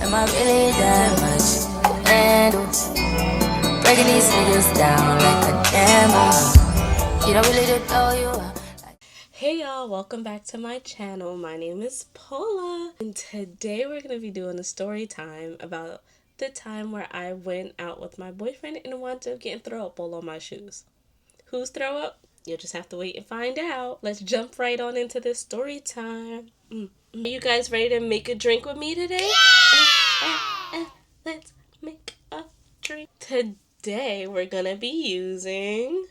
Am I really that much to handle? Breaking these niggas down like a damn. You don't really just know you are. Hey y'all, welcome back to my channel. My name is Paula, and today we're going to be doing a story time about the time where I went out with my boyfriend and wound up getting throw up all on my shoes. Who's throw up? You'll just have to wait and find out. Let's jump right on into this story time. Are you guys ready to make a drink with me today? Let's make a drink. Today we're going to be using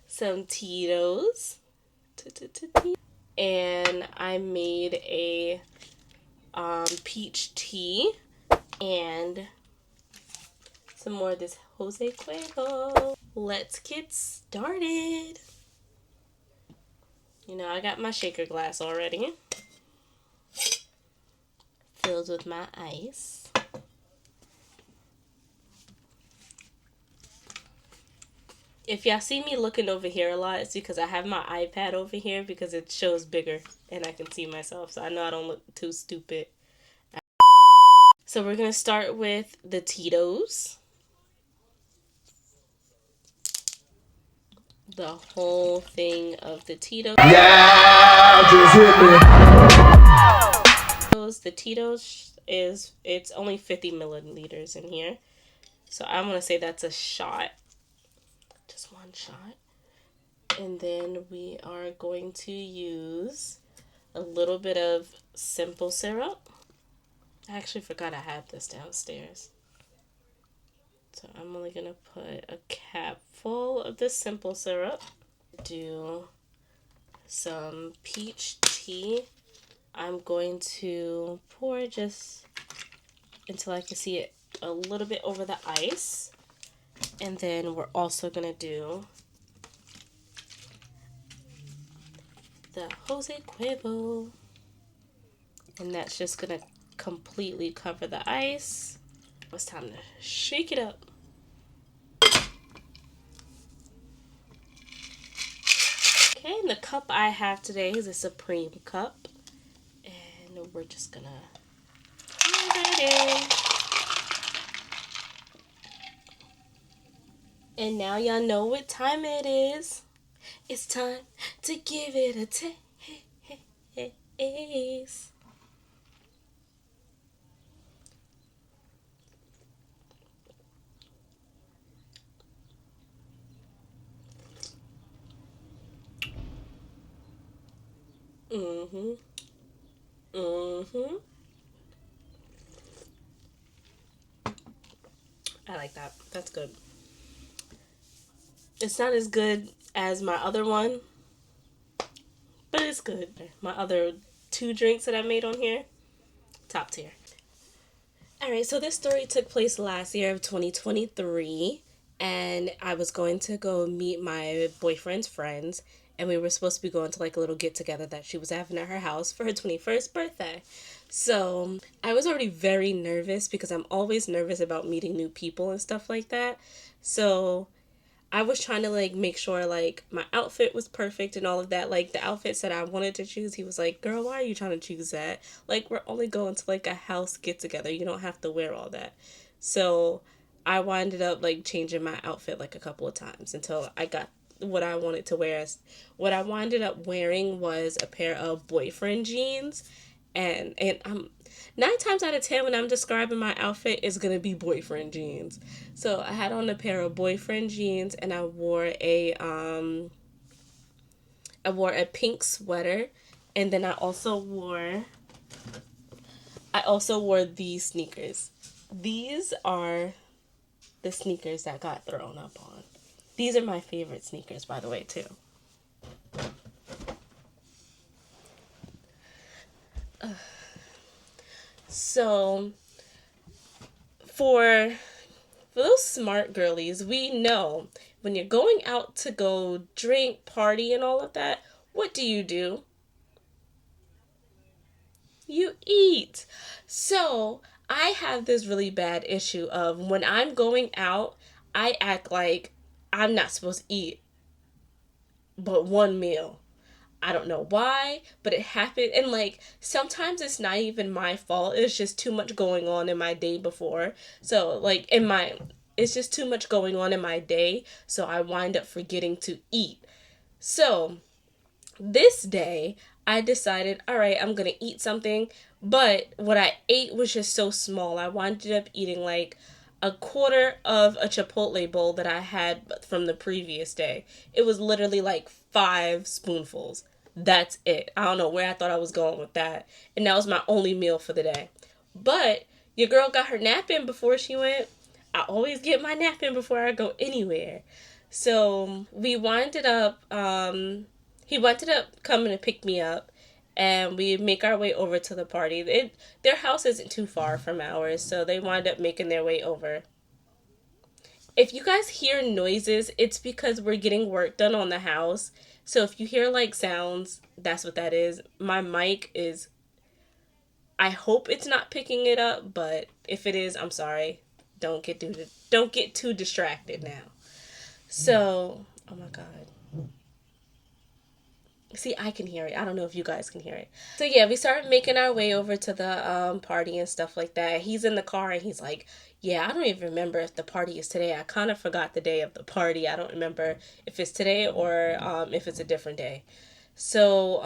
some Tito's. And I made a peach tea and some more of this Jose Cuervo. Let's get started. You know, I got my shaker glass already filled with my ice. If y'all see me looking over here a lot, it's because I have my iPad over here because it shows bigger and I can see myself, so I know I don't look too stupid. So we're going to start with the Tito's. The whole thing of the Tito's. Yeah, just hit me. The Tito's it's only 50 milliliters in here. So I'm going to say that's a shot. Just one shot. And then we are going to use a little bit of simple syrup. I actually forgot I had this downstairs. So I'm only going to put a cap full of this simple syrup. Do some peach tea. I'm going to pour just until I can see it a little bit over the ice. And then we're also going to do the Jose Cuervo. And that's just going to completely cover the ice. It's time to shake it up. Okay, and the cup I have today is a Supreme cup. And we're just going to pour that in. And now y'all know what time it is. It's time to give it a taste. I like that. That's good. It's not as good as my other one, but it's good. My other 2 drinks that I made on here, top tier. Alright, so this story took place last year of 2023, and I was going to go meet my boyfriend's friends, and we were supposed to be going to like a little get together that she was having at her house for her 21st birthday. So I was already very nervous because I'm always nervous about meeting new people and stuff like that. So I was trying to like make sure like my outfit was perfect and all of that. Like the outfits that I wanted to choose, he was like, "Girl, why are you trying to choose that? Like we're only going to like a house get together. You don't have to wear all that." So I winded up like changing my outfit like a couple of times until I got what I wanted to wear. What I winded up wearing was a pair of boyfriend jeans, and I'm 9 times out of 10 when I'm describing my outfit is gonna be boyfriend jeans. So I had on a pair of boyfriend jeans and I wore a pink sweater, and then I also wore these sneakers. These are the sneakers that got thrown up on. These are my favorite sneakers, by the way, too. So for those smart girlies, we know when you're going out to go drink, party, and all of that, what do? You eat. So I have this really bad issue of when I'm going out, I act like I'm not supposed to eat but one meal. I don't know why, but it happened. And like, sometimes it's not even my fault. It's just too much going on in my day before. So like it's just too much going on in my day. So I wind up forgetting to eat. So this day I decided, all right, I'm going to eat something. But what I ate was just so small. I wound up eating like a quarter of a Chipotle bowl that I had from the previous day. It was literally like 5 spoonfuls. That's it. I don't know where I thought I was going with that. And that was my only meal for the day. But your girl got her nap in before she went. I always get my nap in before I go anywhere. So we winded up, he winded up coming to pick me up. And we make our way over to the party. Their house isn't too far from ours, so they wind up making their way over. If you guys hear noises, it's because we're getting work done on the house. So if you hear like sounds, that's what that is. My mic is, I hope it's not picking it up, but if it is, I'm sorry. Don't get too distracted now. So, oh my God. See, I can hear it. I don't know if you guys can hear it. So yeah, we started making our way over to the party and stuff like that. He's in the car and he's like, yeah, I don't even remember if the party is today. I kind of forgot the day of the party. I don't remember if it's today or if it's a different day. So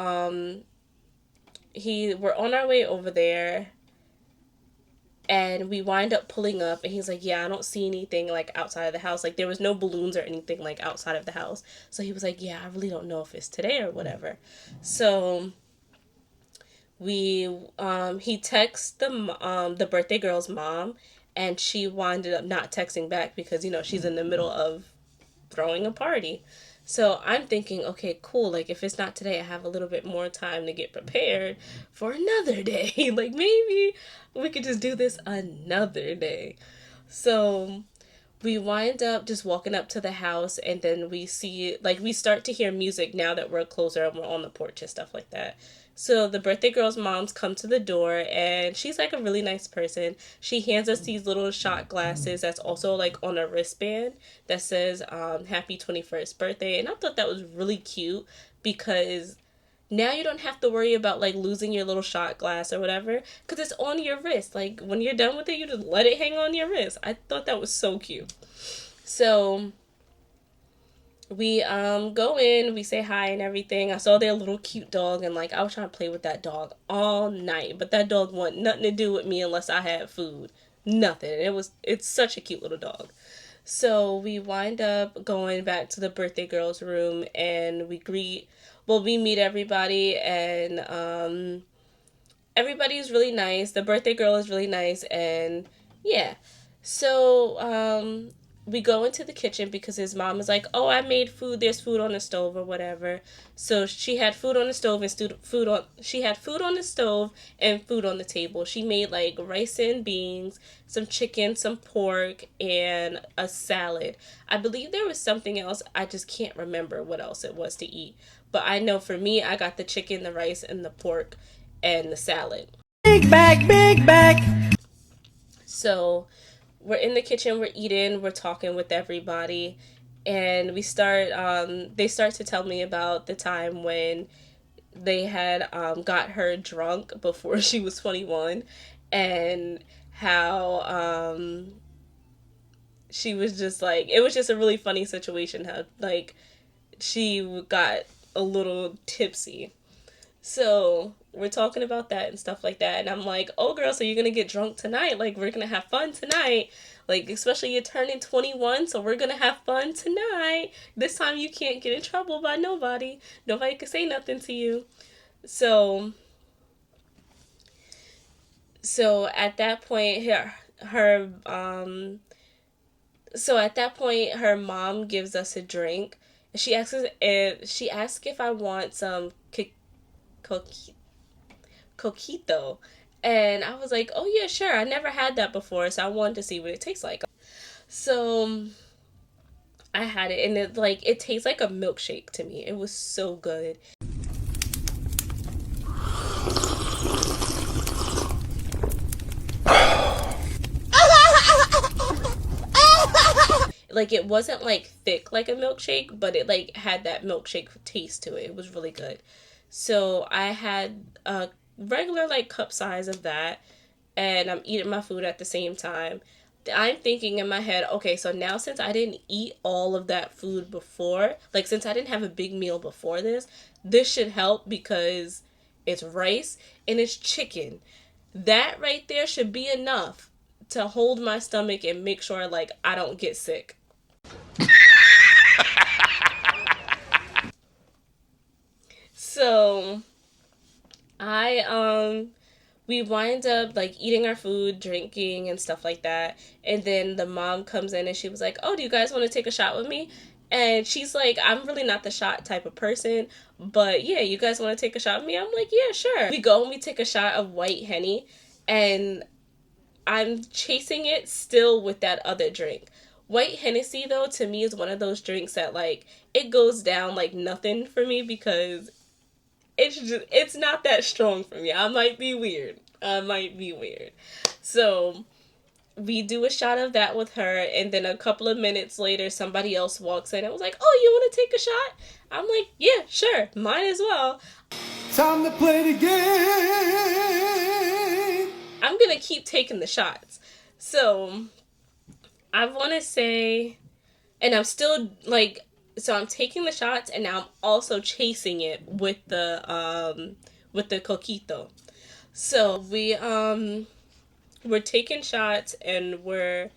we're on our way over there. And we wind up pulling up and he's like, yeah, I don't see anything like outside of the house. Like there was no balloons or anything like outside of the house. So he was like, yeah, I really don't know if it's today or whatever. So he texts the birthday girl's mom, and she winded up not texting back because, you know, she's in the middle of throwing a party. So I'm thinking, okay, cool. Like, if it's not today, I have a little bit more time to get prepared for another day. Like, maybe we could just do this another day. So we wind up just walking up to the house, and then we start to hear music now that we're closer and we're on the porch and stuff like that. So the birthday girl's moms come to the door, and she's like a really nice person. She hands us these little shot glasses that's also like on a wristband that says happy 21st birthday. And I thought that was really cute because now you don't have to worry about like losing your little shot glass or whatever because it's on your wrist. Like when you're done with it, you just let it hang on your wrist. I thought that was so cute. So we go in, we say hi and everything. I saw their little cute dog, and like I was trying to play with that dog all night, but that dog wanted nothing to do with me unless I had food. Nothing. It's such a cute little dog. So we wind up going back to the birthday girl's room, and we meet everybody, and everybody's really nice. The birthday girl is really nice, and yeah. So we go into the kitchen because his mom is like, oh, I made food. There's food on the stove or whatever. So she had food on the stove and food on the stove and food on the table. She made like rice and beans, some chicken, some pork, and a salad. I believe there was something else. I just can't remember what else it was to eat. But I know for me, I got the chicken, the rice, and the pork, and the salad. Big bag. So we're in the kitchen, we're eating, we're talking with everybody, and they start to tell me about the time when they had got her drunk before she was 21, and how she was just like, it was just a really funny situation how like she got a little tipsy. So we're talking about that and stuff like that. And I'm like, oh, girl, so you're going to get drunk tonight. Like, we're going to have fun tonight. Like, especially you're turning 21, so we're going to have fun tonight. This time you can't get in trouble by nobody. Nobody can say nothing to you. So at that point, her mom gives us a drink. She asks if I want some coquito, and I was like, oh yeah, sure. I never had that before, so I wanted to see what it tastes like. So I had it, and it tastes like a milkshake to me. It was so good. Like, it wasn't like thick like a milkshake, but it like had that milkshake taste to it. It was really good. So I had a regular like cup size of that, and I'm eating my food at the same time. I'm thinking in my head, okay, so now since I didn't eat all of that food before, like since I didn't have a big meal before this should help because it's rice and it's chicken. That right there should be enough to hold my stomach and make sure like I don't get sick. So I we wind up like eating our food, drinking and stuff like that. And then the mom comes in and she was like, "Oh, do you guys want to take a shot with me?" And she's like, "I'm really not the shot type of person, but yeah, you guys want to take a shot with me?" I'm like, "Yeah, sure." We go and we take a shot of white Henny, and I'm chasing it still with that other drink. White Hennessy though to me is one of those drinks that like it goes down like nothing for me because it's not that strong for me. I might be weird. So we do a shot of that with her, and then a couple of minutes later somebody else walks in and was like, "Oh, you want to take a shot?" I'm like, "Yeah, sure, might as well." Time to play the game. I'm gonna keep taking the shots. So I want to say, and I'm still like, so I'm taking the shots, and now I'm also chasing it with the coquito. So we're taking shots and we're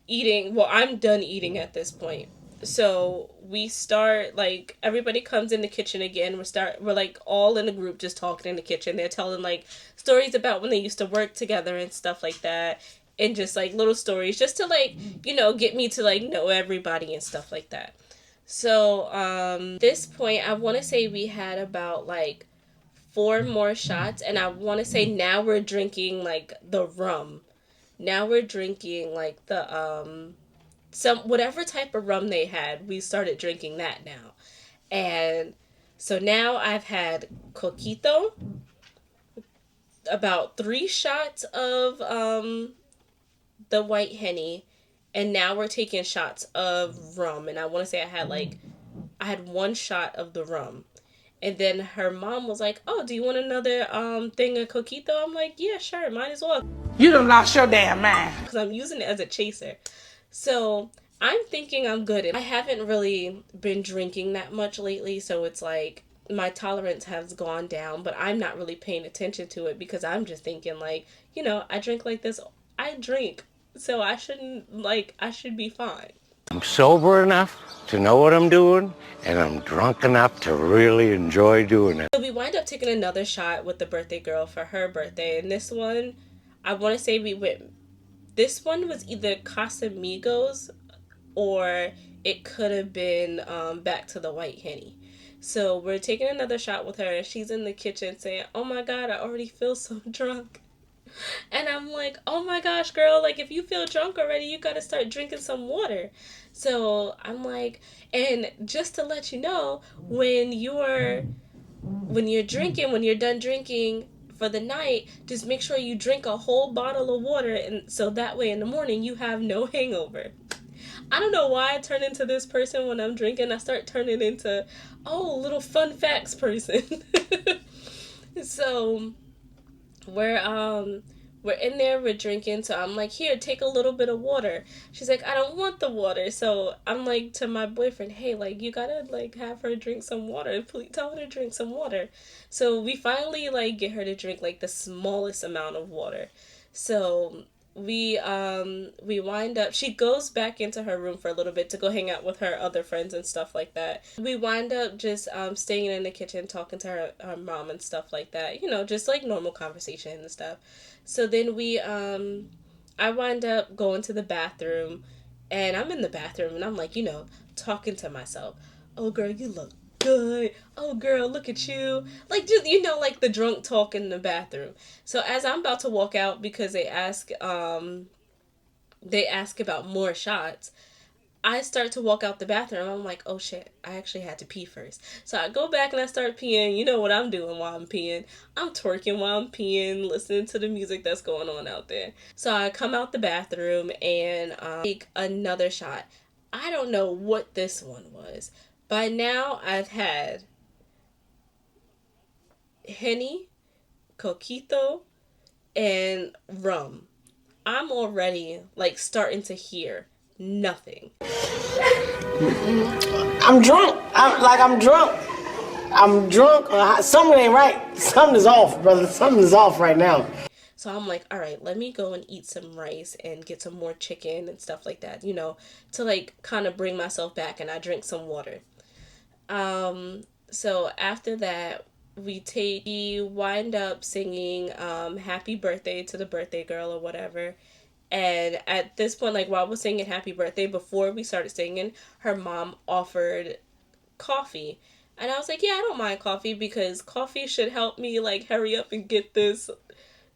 eating. Well, I'm done eating at this point. So we start like everybody comes in the kitchen again. We're like all in a group just talking in the kitchen. They're telling like stories about when they used to work together and stuff like that. And just like little stories just to like, get me to like know everybody and stuff like that. So this point I want to say we had about like 4 more shots, and I want to say now we're drinking like the rum. Now we're drinking like the some whatever type of rum they had. We started drinking that now. And so now I've had coquito, about 3 shots of the white Henny, and now we're taking shots of rum. And I want to say I had 1 shot of the rum. And then her mom was like, "Oh, do you want another thing of coquito?" I'm like, "Yeah, sure, might as well." You done lost your damn mind. Because I'm using it as a chaser. So I'm thinking I'm good. I haven't really been drinking that much lately, so it's like my tolerance has gone down, but I'm not really paying attention to it because I'm just thinking like, I drink like this. I drink, so I should be fine. I'm sober enough to know what I'm doing, and I'm drunk enough to really enjoy doing it. So we wind up taking another shot with the birthday girl for her birthday, and this one, I want to say this one was either Casamigos or it could have been back to the white Henny. So we're taking another shot with her, and she's in the kitchen saying, "Oh my God, I already feel so drunk." And I'm like, "Oh my gosh, girl, like if you feel drunk already, you gotta start drinking some water." So I'm like, and just to let you know, when you're done drinking for the night, just make sure you drink a whole bottle of water, and so that way in the morning you have no hangover. I don't know why I turn into this person when I'm drinking. I start turning into, little fun facts person. So we're in there, we're drinking, so I'm like, "Here, take a little bit of water." She's like, "I don't want the water." So I'm like to my boyfriend, "Hey, like you gotta like have her drink some water. Please tell her to drink some water." So we finally like get her to drink like the smallest amount of water. So we wind up, she goes back into her room for a little bit to go hang out with her other friends and stuff like that. We wind up just staying in the kitchen talking to her mom and stuff like that, just like normal conversation and stuff. So then I wind up going to the bathroom, and I'm in the bathroom and I'm like, talking to myself. "Oh girl, you look good. Oh girl, look at you." Like just like the drunk talk in the bathroom. So as I'm about to walk out because they ask about more shots, I start to walk out the bathroom. I'm like, "Oh shit, I actually had to pee first." So I go back and I start peeing. You know what I'm doing while I'm peeing? I'm twerking while I'm peeing, listening to the music that's going on out there. So I come out the bathroom and take another shot. I don't know what this one was. By now, I've had Henny, coquito, and rum. I'm already like starting to hear nothing. I'm drunk. I'm drunk. I'm drunk. Something ain't right. Something is off, brother. Something is off right now. So I'm like, all right, let me go and eat some rice and get some more chicken and stuff like that, you know, to like kind of bring myself back, and I drink some water. So after that, we wind up singing happy birthday to the birthday girl or whatever. And at this point, like while we're singing happy birthday, before we started singing, her mom offered coffee. And I was like, yeah, I don't mind coffee, because coffee should help me like hurry up and get this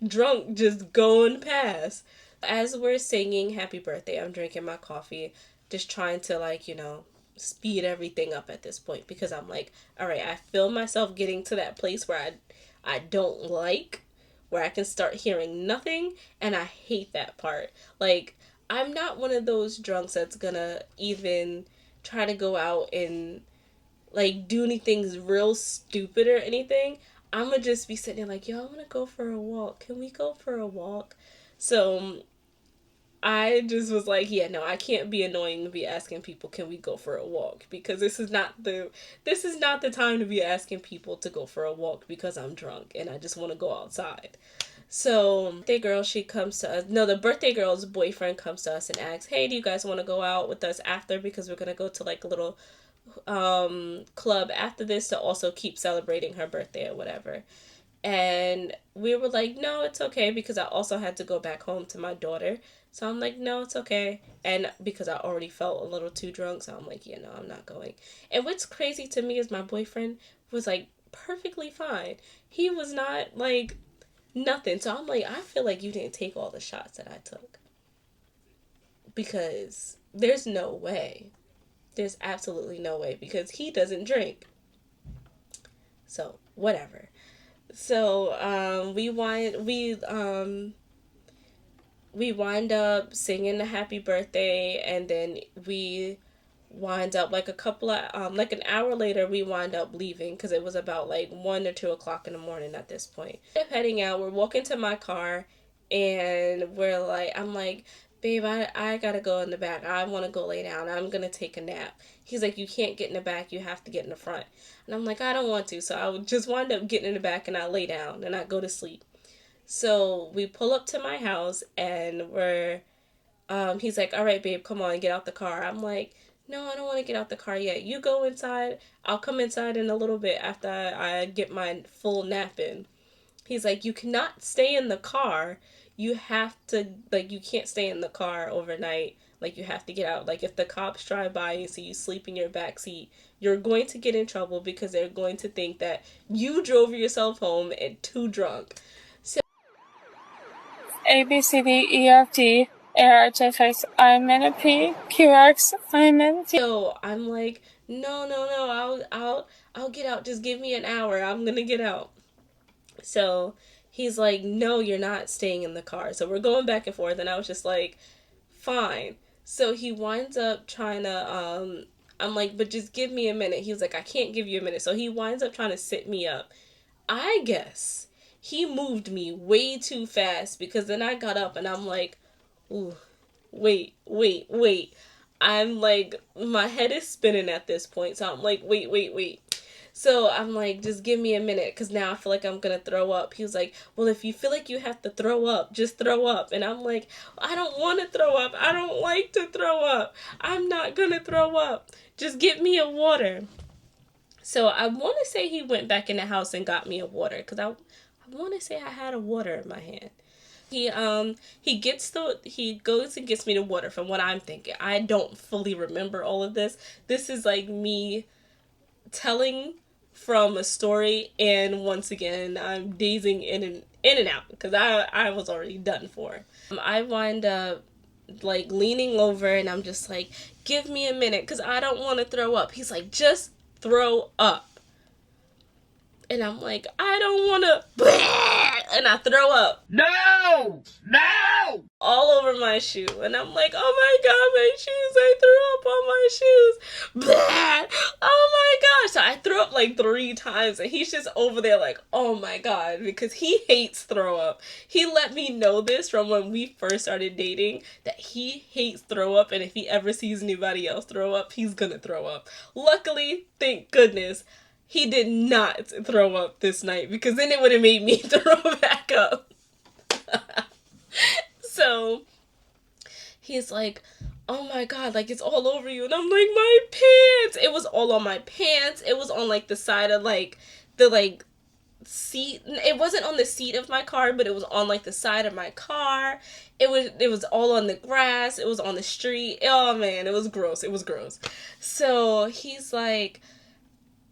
drunk just going past. As we're singing happy birthday, I'm drinking my coffee, just trying to like, you know, speed everything up at this point, because I'm like, all right, I feel myself getting to that place where I don't like, where I can start hearing nothing, and I hate that part. Like, I'm not one of those drunks that's gonna even try to go out and like do anything real stupid or anything. I'm gonna just be sitting there like, yo, I want to go for a walk. Can we go for a walk? So I just was like, yeah, no, I can't be annoying to be asking people, can we go for a walk? Because this is not the time to be asking people to go for a walk because I'm drunk and I just want to go outside. So the girl, she comes to us. No, the birthday girl's boyfriend comes to us and asks, hey, do you guys want to go out with us after? Because we're gonna go to like a little club after this to also keep celebrating her birthday or whatever. And we were like, no, it's okay, because I also had to go back home to my daughter. So I'm like, no, it's okay. And because I already felt a little too drunk, so I'm like, yeah, no, I'm not going. And what's crazy to me is my boyfriend was like perfectly fine. He was not like nothing. So I'm like, I feel like you didn't take all the shots that I took, because there's no way. There's absolutely no way, because he doesn't drink. So whatever. So we wind up singing the happy birthday, and then we wind up like a couple of like an hour later we wind up leaving, because it was about like 1 or 2 o'clock in the morning at this point. Heading out, we're walking to my car, and I'm like, babe, I gotta go in the back. I want to go lay down. I'm gonna take a nap. He's like, you can't get in the back. You have to get in the front. And I'm like, I don't want to. So I would just wind up getting in the back, and I lay down and I go to sleep. So we pull up to my house, and he's like, all right, babe, come on, get out the car. I'm like, no, I don't want to get out the car yet. You go inside. I'll come inside in a little bit after I get my full nap in. He's like, you cannot stay in the car. You have to, like, you can't stay in the car overnight. Like, you have to get out. Like, if the cops drive by and see you sleep in your back seat, you're going to get in trouble, because they're going to think that you drove yourself home and too drunk. So A, B, C, D, E, F, G, A, R, H, F, X, I, M, N, O, P, Q, R, X, I, M, N, T. So I'm like, no, I'll get out. Just give me an hour. I'm gonna get out. So he's like, no, you're not staying in the car. So we're going back and forth, and I was just like, fine. So he winds up trying to, I'm like, but just give me a minute. He was like, I can't give you a minute. So he winds up trying to sit me up. I guess he moved me way too fast, because then I got up and I'm like, ooh, wait. I'm like, my head is spinning at this point. So I'm like, wait. So I'm like, just give me a minute, because now I feel like I'm going to throw up. He was like, well, if you feel like you have to throw up, just throw up. And I'm like, I don't want to throw up. I don't like to throw up. I'm not going to throw up. Just get me a water. So I want to say he went back in the house and got me a water, because I want to say I had a water in my hand. He goes and gets me the water, from what I'm thinking. I don't fully remember all of this. This is like me telling from a story, and once again I'm dazing in and out, because I was already done for. I wind up like leaning over, and I'm just like, give me a minute, because I don't want to throw up. He's like, just throw up. And I'm like, I don't want to, and I throw up. No! All over my shoe. And I'm like, oh my God, my shoes, I threw up on my shoes. Oh my gosh. So I threw up like 3 times and he's just over there like, oh my God, because he hates throw up. He let me know this from when we first started dating, that he hates throw up, and if he ever sees anybody else throw up, he's gonna throw up. Luckily, thank goodness, he did not throw up this night, because then it would have made me throw back up. So he's like, oh my God, like it's all over you. And I'm like, my pants. It was all on my pants. It was on like the side of like the like seat. It wasn't on the seat of my car, but it was on like the side of my car. It was all on the grass. It was on the street. Oh man, it was gross. It was gross. So he's like,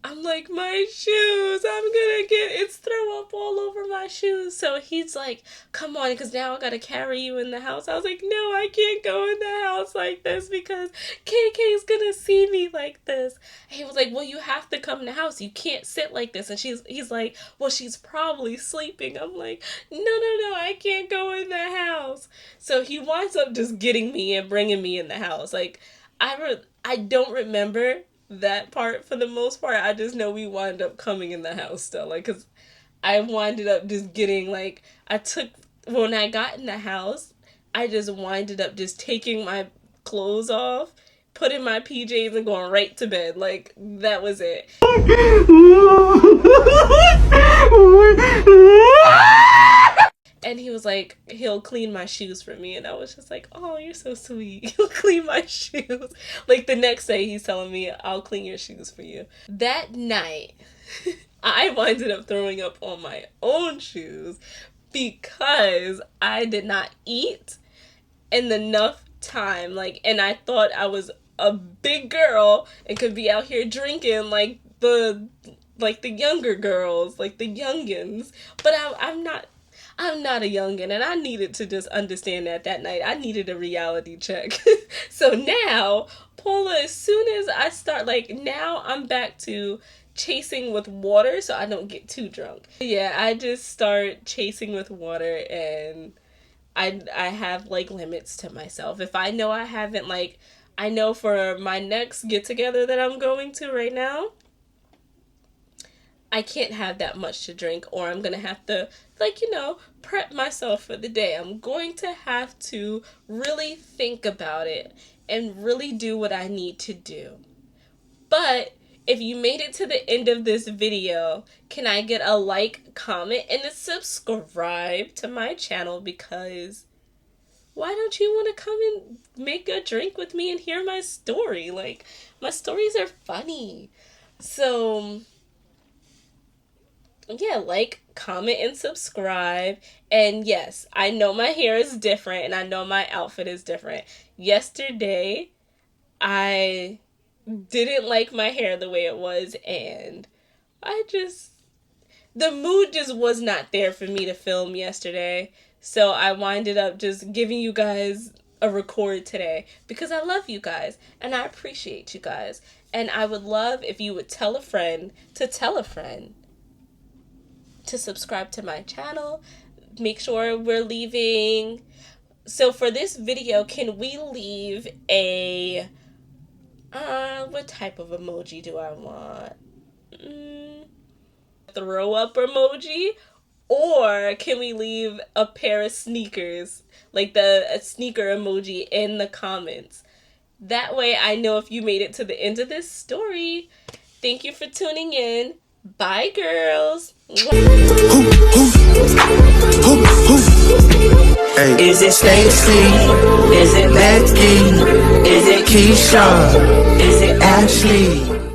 I'm like, my shoes, it's throw up all over my shoes. So he's like, come on, because now I gotta carry you in the house. I was like, no, I can't go in the house like this because KK's gonna see me like this. And he was like, well, you have to come in the house. You can't sit like this. And he's like, well, she's probably sleeping. I'm like, no, I can't go in the house. So he winds up just getting me and bringing me in the house. Like, I don't remember that part for the most part. I just know we wind up coming in the house still, like, because I winded up just getting, like, when I got in the house, I just winded up just taking my clothes off, putting my PJs and going right to bed. Like, that was it. And he was like, he'll clean my shoes for me. And I was just like, oh, you're so sweet. He'll clean my shoes. Like, the next day, he's telling me, I'll clean your shoes for you. That night, I winded up throwing up on my own shoes because I did not eat in enough time. Like, and I thought I was a big girl and could be out here drinking like the younger girls, like the youngins. But I'm not a youngin', and I needed to just understand that night. I needed a reality check. So now, Paula, as soon as I start, like, now I'm back to chasing with water so I don't get too drunk. Yeah, I just start chasing with water, and I have, like, limits to myself. If I know I haven't, like, I know for my next get-together that I'm going to right now, I can't have that much to drink, or I'm going to have to, like, prep myself for the day. I'm going to have to really think about it and really do what I need to do. But if you made it to the end of this video, can I get a like, comment, and a subscribe to my channel? Because why don't you want to come and make a drink with me and hear my story? Like, my stories are funny. So yeah, like, comment, and subscribe. And yes, I know my hair is different and I know my outfit is different. Yesterday, I didn't like my hair the way it was, and the mood just was not there for me to film yesterday. So I winded up just giving you guys a record today because I love you guys and I appreciate you guys. And I would love if you would tell a friend to tell a friend to subscribe to my channel. Make sure we're leaving. So for this video, can we leave a what type of emoji do I want? Throw up emoji, or can we leave a pair of sneakers, like a sneaker emoji, in the comments? That way I know if you made it to the end of this story. Thank you for tuning in. Bye, girls. Is it Stacy? Is it Becky? Is it Keisha? Is it Ashley?